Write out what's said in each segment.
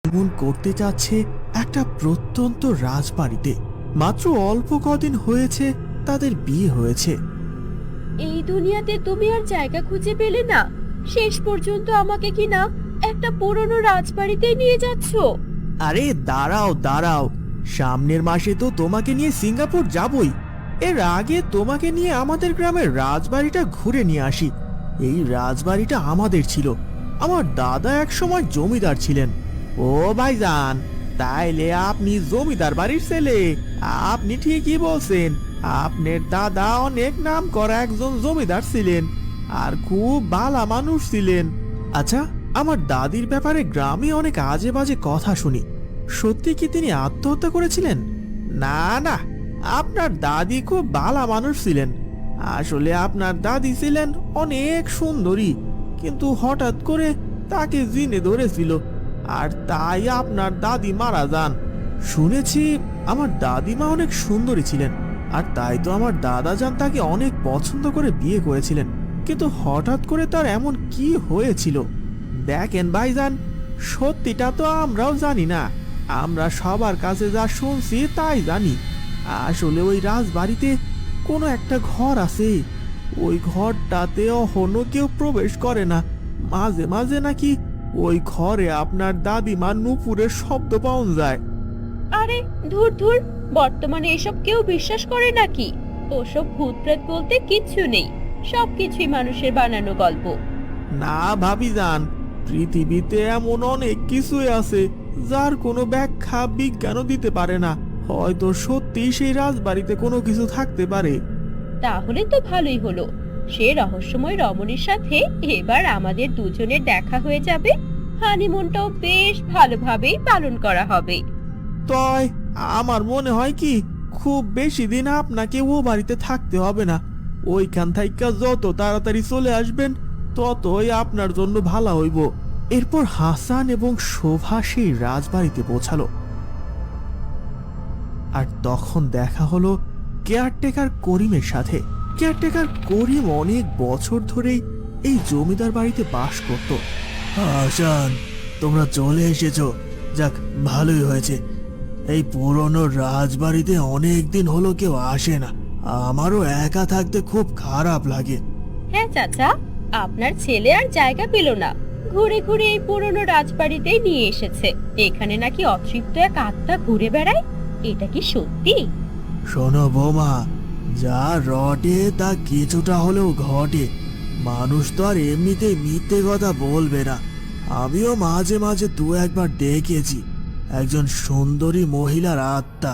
Honeymoon করতে যাচ্ছে একটা প্রত্যন্ত রাজবাড়িতে। মাত্র অল্প কদিন হয়েছে তাদের বিয়ে হয়েছে। এই দুনিয়াতে তুমি আর জায়গা খুঁজে পেলে না, শেষ পর্যন্ত আমাকে কি না একটা পুরনো রাজবাড়িতে নিয়ে যাচ্ছ? আরে দাঁড়াও দাঁড়াও, সামনের মাসে তো তোমাকে নিয়ে সিঙ্গাপুর যাবই। এর আগে তোমাকে নিয়ে আমাদের গ্রামের রাজবাড়িটা ঘুরে নিয়ে আসি। এই রাজবাড়িটা আমাদের ছিল, আমার দাদা এক সময় জমিদার ছিলেন। ও ভাইজান, তাইলে আপনি জমিদার বাড়ির ছেলে? আপনি ঠিকই বলছেন, আপনার দাদা অনেক নাম করা একজন জমিদার ছিলেন আর খুব ভালো মানুষ ছিলেন। আচ্ছা, আমার দাদির ব্যাপারে গ্রামে অনেক আজে বাজে কথা শুনি, সত্যি কি তিনি আত্মহত্যা করেছিলেন? না না, আপনার দাদি খুব ভালো মানুষ ছিলেন। আসলে আপনার দাদি ছিলেন অনেক সুন্দরী, কিন্তু হঠাৎ করে তাকে জিনে ধরেছিল, আর তাই আপনার দাদি মারা যান। শুনেছি আমার দাদিমা অনেক সুন্দরী ছিলেন, আর তাই তো আমার দাদা যান তাকে অনেক পছন্দ করে বিয়ে করেছিলেন। কিন্তু হঠাৎ করে তার এমন কি হয়েছিল? দেখেন ভাইজান, সত্যিটা তো আমরাও জানি না, আমরা সবার কাছে যা শুনছি তাই জানি। আসলে ওই রাজবাড়িতে কোনো একটা ঘর আছে, ওই ঘরটাতে অহনো কেউ প্রবেশ করে না। মাঝে মাঝে নাকি ওই ঘরে আপনার দাদিমার নুপুরের শব্দ পাওয়া যায়। আরে ধুর ধুর, বর্তমানে এসব কেউ বিশ্বাস করে নাকি? ওসব ভূত প্রেত বলতে কিচ্ছু নেই, সবকিছুই মানুষের বানানো গল্প। না ভাবিজান, পৃথিবীতে এমন অনেক কিছুই আছে যার কোনো ব্যাখ্যা বিজ্ঞানও দিতে পারে না। হয়তো সত্যি সেই রাজবাড়িতে কোনো কিছু থাকতে পারে। তাহলে তো ভালোই হলো, সে রহস্যময় রমণীর সাথে এবার আমাদের দুজনের দেখা হয়ে যাবে, হানিমুনটাও বেশ ভালোভাবেই পালন করা হবে। তয় আমার মনে হয় কি, খুব বেশি দিন আপনাকে ও বাড়িতে থাকতে হবে না। ওইখান থেকে যত তাড়াতাড়ি চলে আসবেন ততই আপনার জন্য ভালো হইব। এরপর হাসান এবং শোভা সেই রাজবাড়িতে পৌঁছালো, আর তখন দেখা হলো কেয়ারটেকার করিমের সাথে। কেয়ারটেকার করিম অনেক বছর ধরেই এই জমিদার বাড়িতে বাস করত। হাসান, তোমরা চলে এসেছো, যাক ভালোই হয়েছে। এই পুরনো রাজবাড়িতে অনেক দিন হলো কেউ আসে না, আমারও একা থাকতে খুব খারাপ লাগে। হ্যাঁ চাচা, আপনার ছেলে আর জায়গা পেল না, ঘুরে ঘুরে এই পুরনো রাজবাড়িতেই নিয়ে এসেছে। এখানে নাকি অতৃপ্ত এক আত্মা ঘুরে বেড়ায়, এটা কি সত্যি? শোনো বৌমা, যা রটে তা কিছুটা হলেও ঘটে। মানুষ তো আর এমনিতেই মিথ্যে কথা বলবে না। আমিও মাঝে মাঝে দু একবার দেখেছি একজন সুন্দরী মহিলার আত্মা।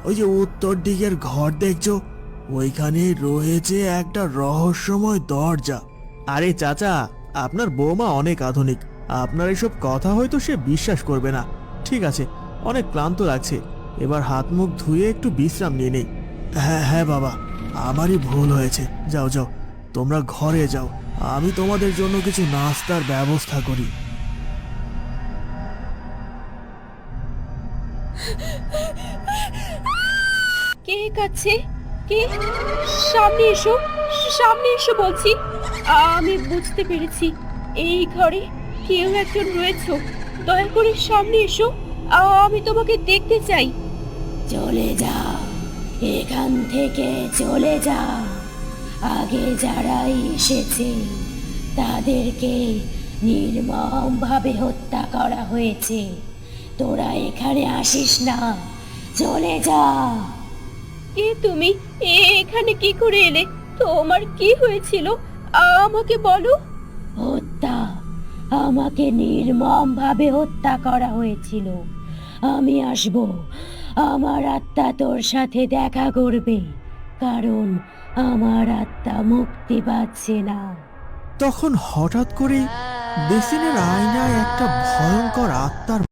ওই যে উত্তর দিকের ঘর দেখছো, ওইখানে রয়েছে একটা রহস্যময় দরজা। আরে চাচা, আপনার বৌমা অনেক আধুনিক, আপনার এসব কথা হয়তো সে বিশ্বাস করবে না। ঠিক আছে, অনেক ক্লান্ত লাগছে, এবার হাত মুখ ধুয়ে একটু বিশ্রাম নিয়ে নেই। হ্যাঁ হ্যাঁ বাবা, আমারই ভুল হয়েছে। যাও যাও, তোমরা ঘরে যাও, আমি তোমাদের জন্য কিছু নাস্তার ব্যবস্থা করি। কে কাছে? কে? সামনে এসো, সামনে এসো বলছি। আমি বুঝতে পেরেছি, এই ঘরে কেউ একজন রয়েছে, দয়া করে সামনে এসো, আমি তোমাকে দেখতে চাই। চলে যা, এখান থেকে চলে যা। আগে যারা এসেছে তাদেরকে নির্মমভাবে হত্যা করা হয়েছে, তোরা এখানে আসিস না, চলে যা। কে তুমি? এখানে কি করে এলে? তোমার কি হয়েছিল আমাকে বলো। হত্যা? আমাকে নির্মমভাবে হত্যা করা হয়েছিল। আমি আসব, আমার আত্মা তোর সাথে দেখা করবে, কারণ আমার আত্মা মুক্তি পাচ্ছে না। তখন হঠাৎ করে বেসিনের আয়নায় একটা ভয়ঙ্কর আত্মার